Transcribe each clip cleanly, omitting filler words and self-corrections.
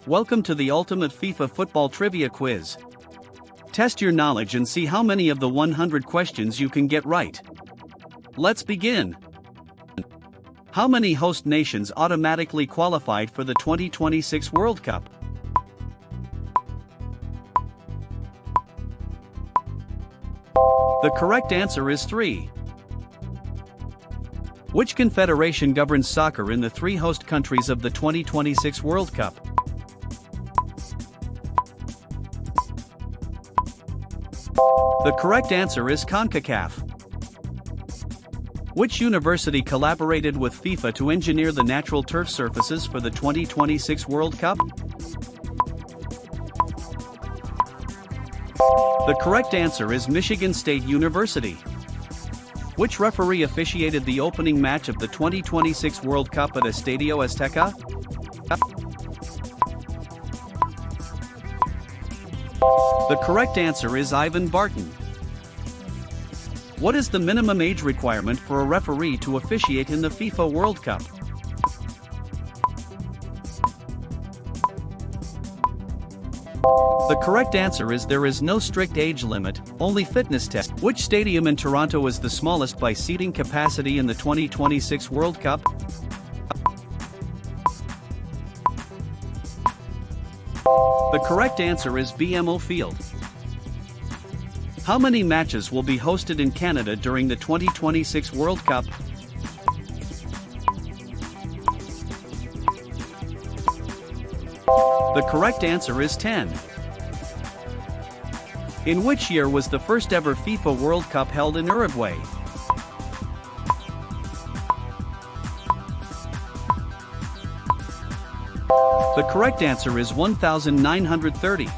Welcome to the ultimate FIFA football trivia quiz. Test your knowledge and see how many of the 100 questions you can get right. Let's begin. How many host nations automatically qualified for the 2026 World Cup? The correct answer is 3. Which confederation governs soccer in the 3 host countries of the 2026 World Cup? The correct answer is CONCACAF. Which university collaborated with FIFA to engineer the natural turf surfaces for the 2026 World Cup? The correct answer is Michigan State University. Which referee officiated the opening match of the 2026 World Cup at Estadio Azteca? The correct answer is Ivan Barton. What is the minimum age requirement for a referee to officiate in the FIFA World Cup? The correct answer is there is no strict age limit, only fitness test. Which stadium in Toronto is the smallest by seating capacity in the 2026 World Cup? The correct answer is BMO Field. How many matches will be hosted in Canada during the 2026 World Cup? The correct answer is 10. In which year was the first ever FIFA World Cup held in Uruguay? The correct answer is 1930.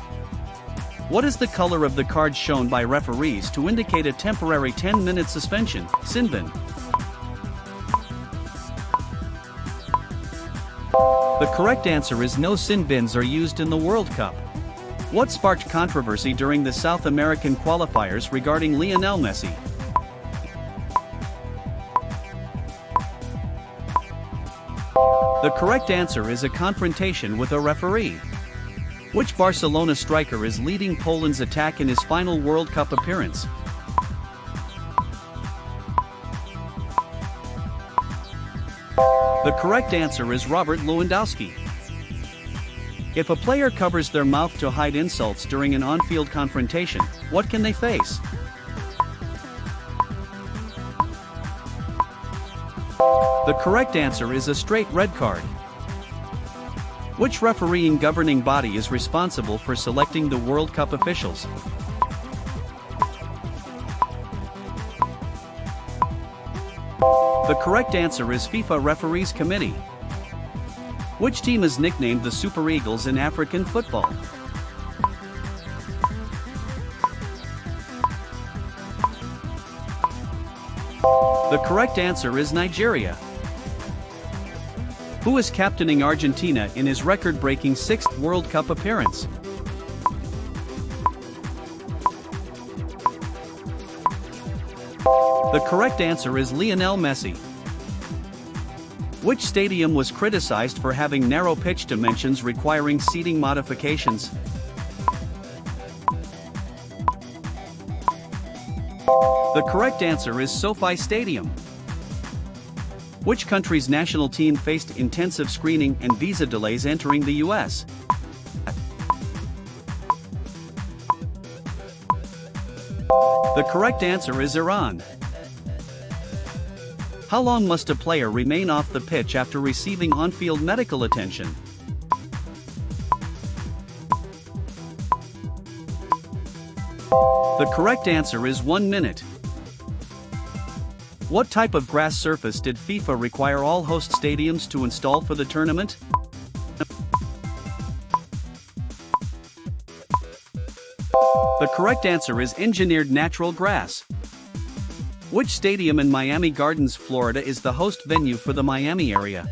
What is the color of the card shown by referees to indicate a temporary 10-minute suspension, sin bin? The correct answer is no sin bins are used in the World Cup. What sparked controversy during the South American qualifiers regarding Lionel Messi? The correct answer is a confrontation with a referee. Which Barcelona striker is leading Poland's attack in his final World Cup appearance? The correct answer is Robert Lewandowski. If a player covers their mouth to hide insults during an on-field confrontation, what can they face? The correct answer is a straight red card. Which refereeing governing body is responsible for selecting the World Cup officials? The correct answer is FIFA Referees Committee. Which team is nicknamed the Super Eagles in African football? The correct answer is Nigeria. Who is captaining Argentina in his record-breaking 6th World Cup appearance? The correct answer is Lionel Messi. Which stadium was criticized for having narrow pitch dimensions requiring seating modifications? The correct answer is SoFi Stadium. Which country's national team faced intensive screening and visa delays entering the US? The correct answer is Iran. How long must a player remain off the pitch after receiving on-field medical attention? The correct answer is 1 minute. What type of grass surface did FIFA require all host stadiums to install for the tournament? The correct answer is engineered natural grass. Which stadium in Miami Gardens, Florida is the host venue for the Miami area?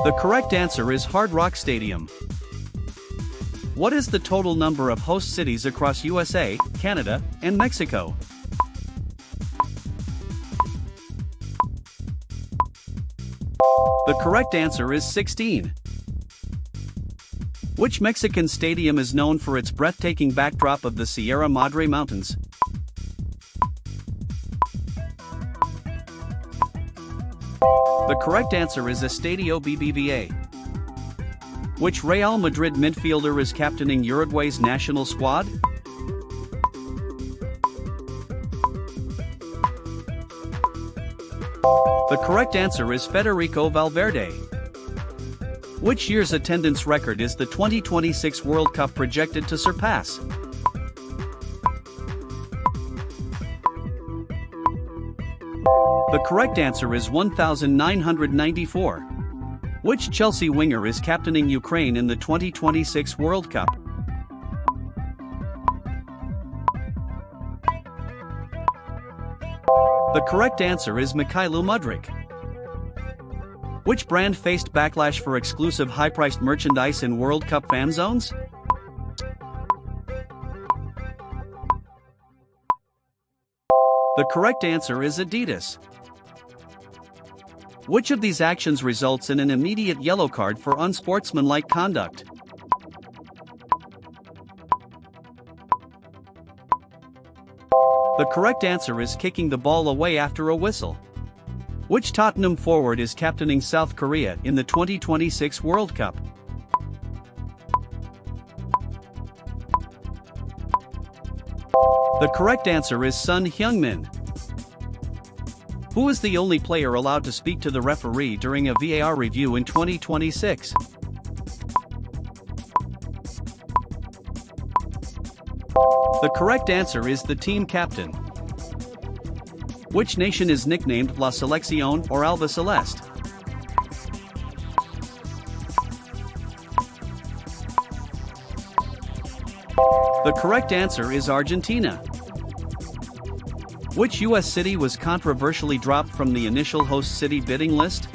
The correct answer is Hard Rock Stadium. What is the total number of host cities across USA, Canada, and Mexico? The correct answer is 16. Which Mexican stadium is known for its breathtaking backdrop of the Sierra Madre Mountains? The correct answer is Estadio BBVA. Which Real Madrid midfielder is captaining Uruguay's national squad? The correct answer is Federico Valverde. Which year's attendance record is the 2026 World Cup projected to surpass? The correct answer is 1994. Which Chelsea winger is captaining Ukraine in the 2026 World Cup? The correct answer is Mikhailo Mudryk. Which brand faced backlash for exclusive high-priced merchandise in World Cup fan zones? The correct answer is Adidas. Which of these actions results in an immediate yellow card for unsportsmanlike conduct? The correct answer is kicking the ball away after a whistle. Which Tottenham forward is captaining South Korea in the 2026 World Cup? The correct answer is Son Heung-min. Who is the only player allowed to speak to the referee during a VAR review in 2026? The correct answer is the team captain. Which nation is nicknamed La Selección or Alba Celeste? The correct answer is Argentina. Which U.S. city was controversially dropped from the initial host city bidding list?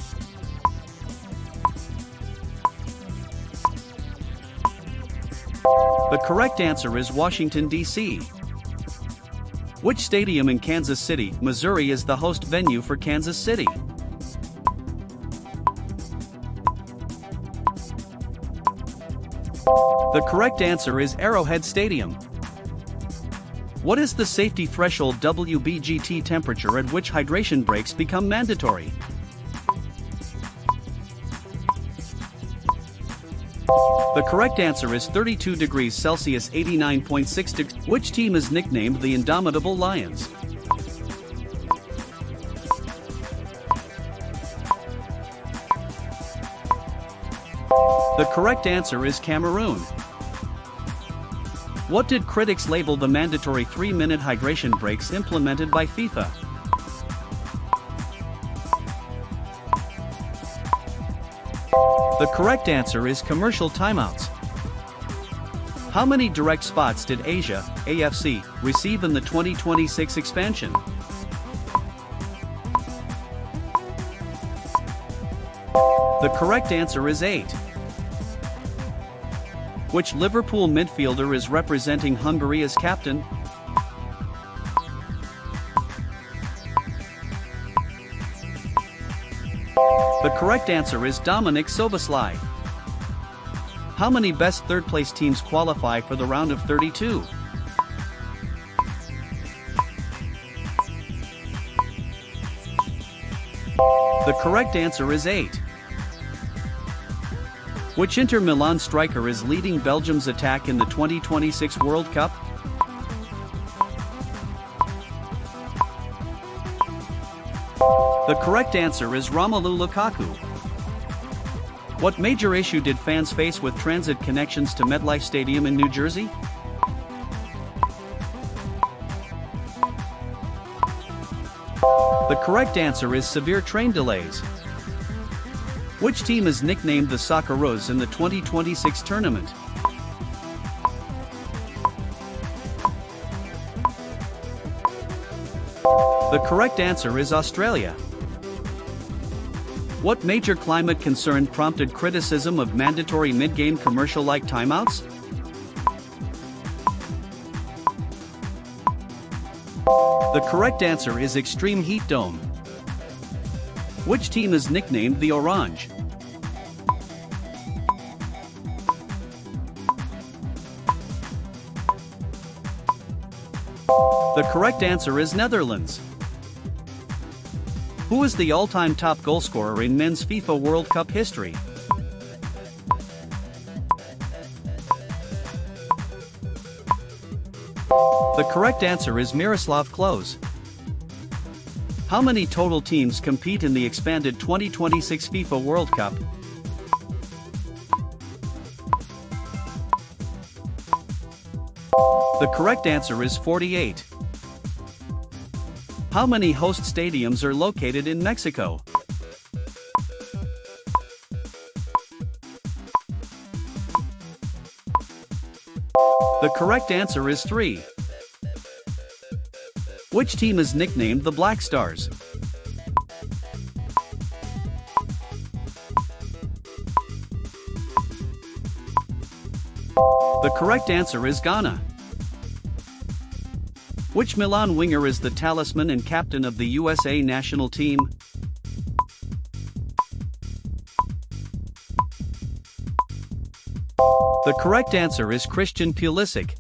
The correct answer is Washington, D.C. Which stadium in Kansas City, Missouri is the host venue for Kansas City? The correct answer is Arrowhead Stadium. What is the safety threshold WBGT temperature at which hydration breaks become mandatory? The correct answer is 32 degrees Celsius 89.6 degrees. Which team is nicknamed the Indomitable Lions? The correct answer is Cameroon. What did critics label the mandatory 3-minute hydration breaks implemented by FIFA? The correct answer is commercial timeouts. How many direct spots did Asia, AFC, receive in the 2026 expansion? The correct answer is 8. Which Liverpool midfielder is representing Hungary as captain? The correct answer is Dominik Szoboszlai. How many best third-place teams qualify for the round of 32? The correct answer is 8. Which Inter Milan striker is leading Belgium's attack in the 2026 World Cup? The correct answer is Romelu Lukaku. What major issue did fans face with transit connections to MetLife Stadium in New Jersey? The correct answer is severe train delays. Which team is nicknamed the Socceroos in the 2026 tournament? The correct answer is Australia. What major climate concern prompted criticism of mandatory mid-game commercial-like timeouts? The correct answer is extreme heat dome. Which team is nicknamed the Orange? The correct answer is Netherlands. Who is the all-time top goalscorer in men's FIFA World Cup history? The correct answer is Miroslav Klose. How many total teams compete in the expanded 2026 FIFA World Cup? The correct answer is 48. How many host stadiums are located in Mexico? The correct answer is 3. Which team is nicknamed the Black Stars? The correct answer is Ghana. Which Milan winger is the talisman and captain of the USA national team? The correct answer is Christian Pulisic.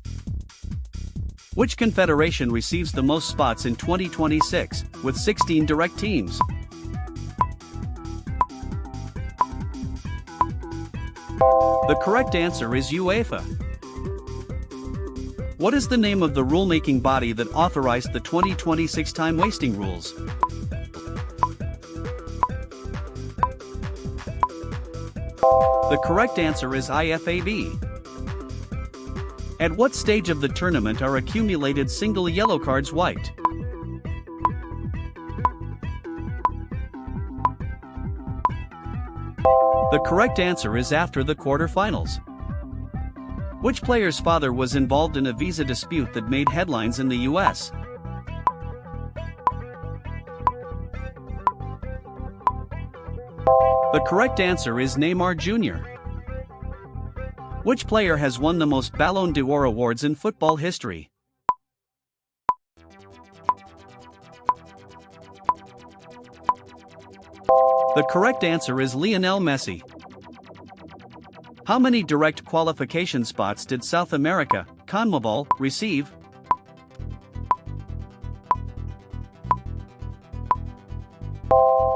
Which confederation receives the most spots in 2026, with 16 direct teams? The correct answer is UEFA. What is the name of the rulemaking body that authorized the 2026 time-wasting rules? The correct answer is IFAB. At what stage of the tournament are accumulated single yellow cards wiped? The correct answer is after the quarterfinals. Which player's father was involved in a visa dispute that made headlines in the US? The correct answer is Neymar Jr. Which player has won the most Ballon d'Or awards in football history? The correct answer is Lionel Messi. How many direct qualification spots did South America, CONMEBOL, receive?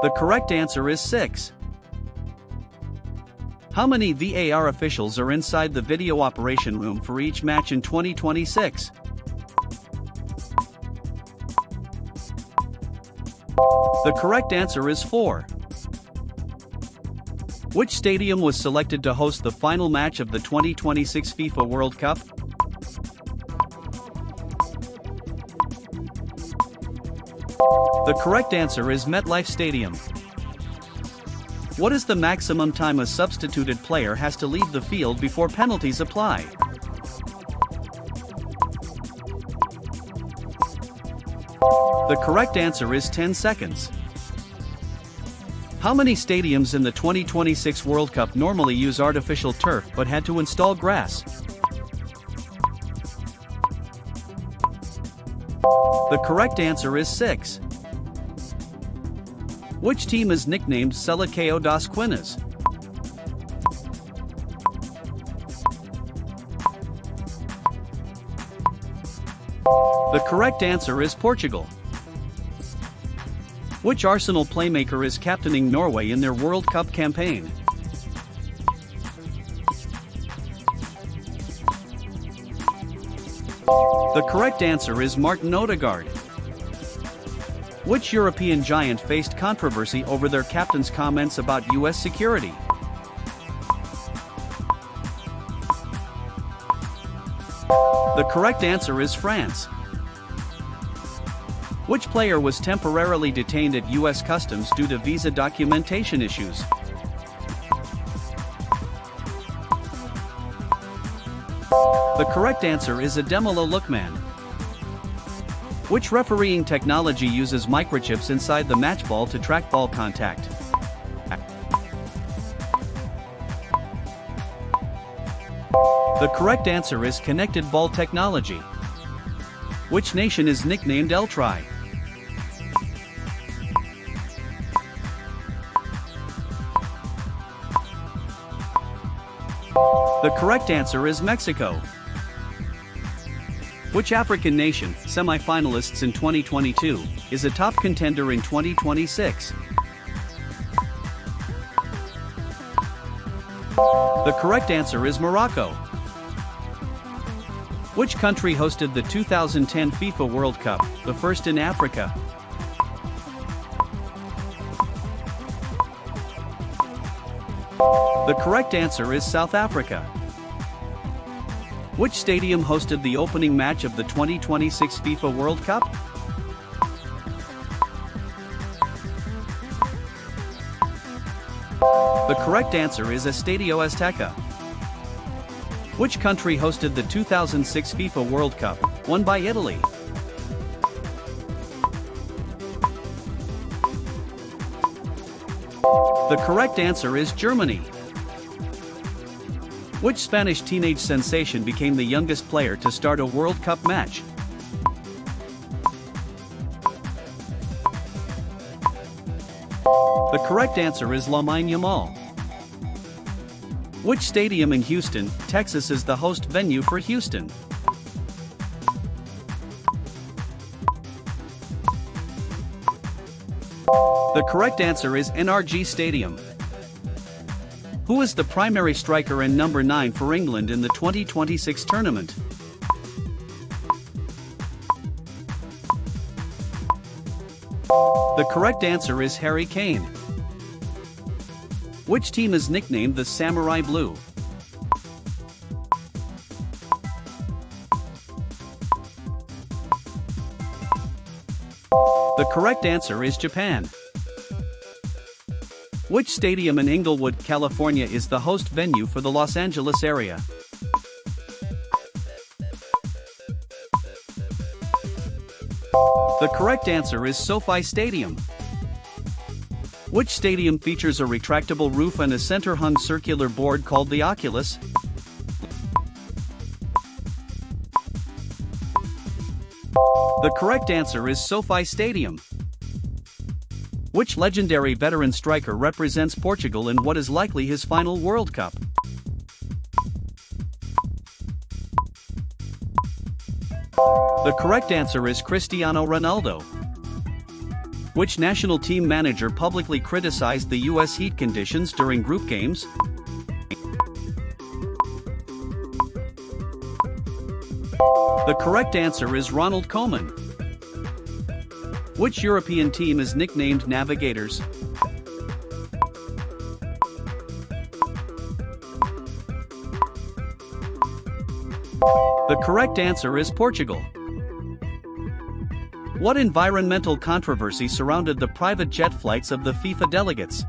The correct answer is 6. How many VAR officials are inside the video operation room for each match in 2026? The correct answer is 4. Which stadium was selected to host the final match of the 2026 FIFA World Cup? The correct answer is MetLife Stadium. What is the maximum time a substituted player has to leave the field before penalties apply? The correct answer is 10 seconds. How many stadiums in the 2026 World Cup normally use artificial turf but had to install grass? The correct answer is 6. Which team is nicknamed Seleção das Quinas? The correct answer is Portugal. Which Arsenal playmaker is captaining Norway in their World Cup campaign? The correct answer is Martin Odegaard. Which European giant faced controversy over their captain's comments about US security? The correct answer is France. Which player was temporarily detained at US Customs due to visa documentation issues? The correct answer is Ademola Lookman. Which refereeing technology uses microchips inside the match ball to track ball contact? The correct answer is connected ball technology. Which nation is nicknamed El Tri? The correct answer is Mexico. Which African nation, semi-finalists in 2022, is a top contender in 2026? The correct answer is Morocco. Which country hosted the 2010 FIFA World Cup, the first in Africa? The correct answer is South Africa. Which stadium hosted the opening match of the 2026 FIFA World Cup? The correct answer is Estadio Azteca. Which country hosted the 2006 FIFA World Cup, won by Italy? The correct answer is Germany. Which Spanish teenage sensation became the youngest player to start a World Cup match? The correct answer is Lamine Yamal. Which stadium in Houston, Texas is the host venue for Houston? The correct answer is NRG Stadium. Who is the primary striker and number 9 for England in the 2026 tournament? The correct answer is Harry Kane. Which team is nicknamed the Samurai Blue? The correct answer is Japan. Which stadium in Inglewood, California is the host venue for the Los Angeles area? The correct answer is SoFi Stadium. Which stadium features a retractable roof and a center-hung circular board called the Oculus? The correct answer is SoFi Stadium. Which legendary veteran striker represents Portugal in what is likely his final World Cup? The correct answer is Cristiano Ronaldo. Which national team manager publicly criticized the U.S. heat conditions during group games? The correct answer is Ronald Koeman. Which European team is nicknamed Navigators? The correct answer is Portugal. What environmental controversy surrounded the private jet flights of the FIFA delegates?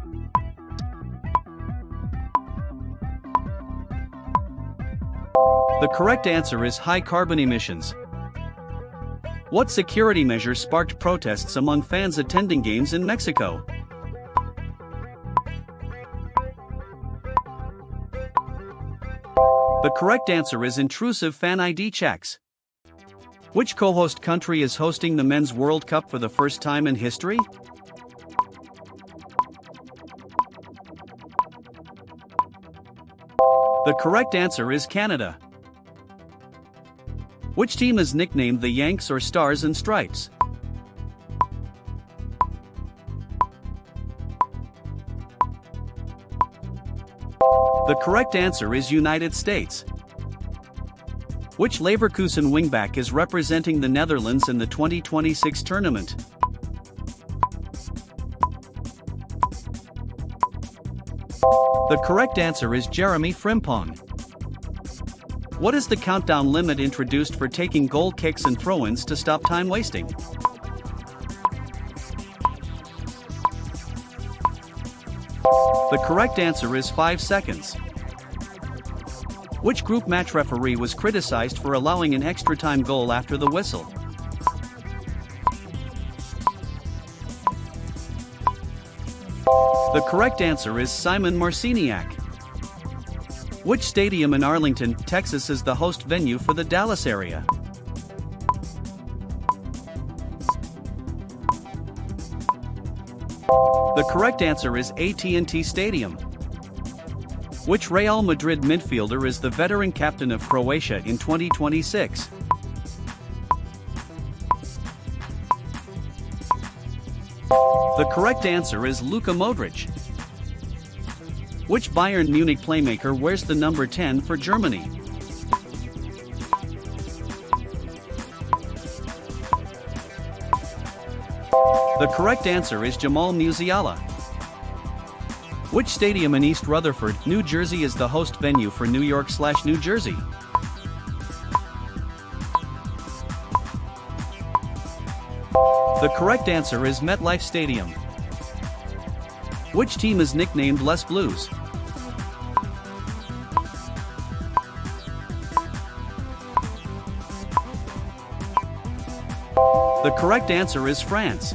The correct answer is high carbon emissions. What security measure sparked protests among fans attending games in Mexico? The correct answer is intrusive fan ID checks. Which co-host country is hosting the Men's World Cup for the first time in history? The correct answer is Canada. Which team is nicknamed the Yanks or Stars and Stripes? The correct answer is United States. Which Leverkusen wingback is representing the Netherlands in the 2026 tournament? The correct answer is Jeremy Frimpong. What is the countdown limit introduced for taking goal kicks and throw-ins to stop time wasting? The correct answer is 5 seconds. Which group match referee was criticized for allowing an extra-time goal after the whistle? The correct answer is Simon Marciniak. Which stadium in Arlington, Texas is the host venue for the Dallas area? The correct answer is AT&T Stadium. Which Real Madrid midfielder is the veteran captain of Croatia in 2026? The correct answer is Luka Modric. Which Bayern Munich playmaker wears the number 10 for Germany? The correct answer is Jamal Musiala. Which stadium in East Rutherford, New Jersey is the host venue for New York/New Jersey? The correct answer is MetLife Stadium. Which team is nicknamed Les Blues? The correct answer is France.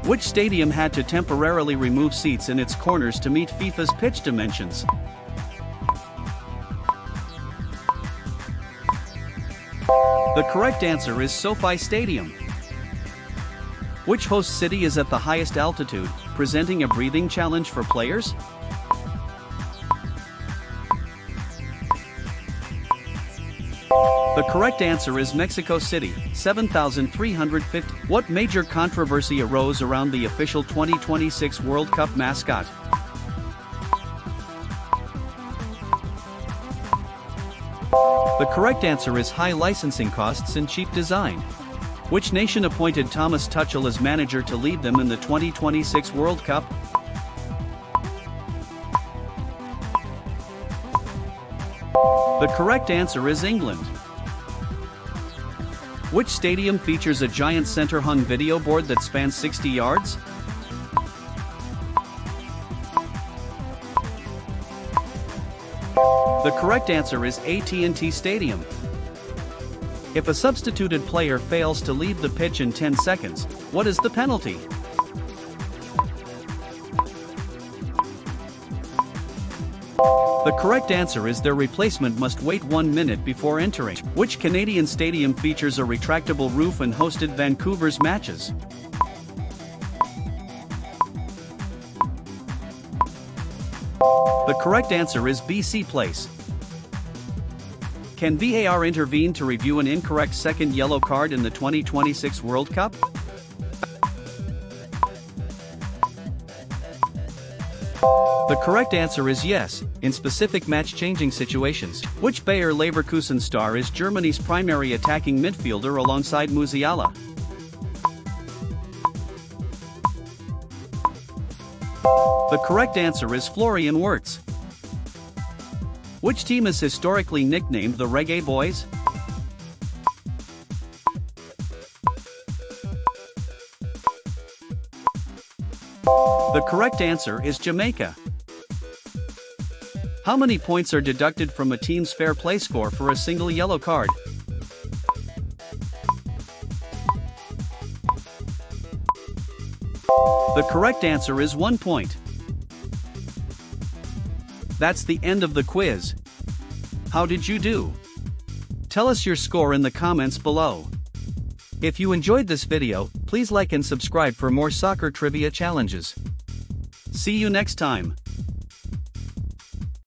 Which stadium had to temporarily remove seats in its corners to meet FIFA's pitch dimensions? The correct answer is SoFi Stadium. Which host city is at the highest altitude, presenting a breathing challenge for players? The correct answer is Mexico City, 7,350. What major controversy arose around the official 2026 World Cup mascot? The correct answer is high licensing costs and cheap design. Which nation appointed Thomas Tuchel as manager to lead them in the 2026 World Cup? The correct answer is England. Which stadium features a giant center-hung video board that spans 60 yards? The correct answer is AT&T Stadium. If a substituted player fails to leave the pitch in 10 seconds, what is the penalty? The correct answer is their replacement must wait 1 minute before entering. Which Canadian stadium features a retractable roof and hosted Vancouver's matches? The correct answer is BC Place. Can VAR intervene to review an incorrect second yellow card in the 2026 World Cup? The correct answer is yes, in specific match-changing situations. Which Bayer Leverkusen star is Germany's primary attacking midfielder alongside Musiala? The correct answer is Florian Wirtz. Which team is historically nicknamed the Reggae Boys? The correct answer is Jamaica. How many points are deducted from a team's fair play score for a single yellow card? The correct answer is 1 point. That's the end of the quiz. How did you do? Tell us your score in the comments below. If you enjoyed this video, please like and subscribe for more soccer trivia challenges. See you next time.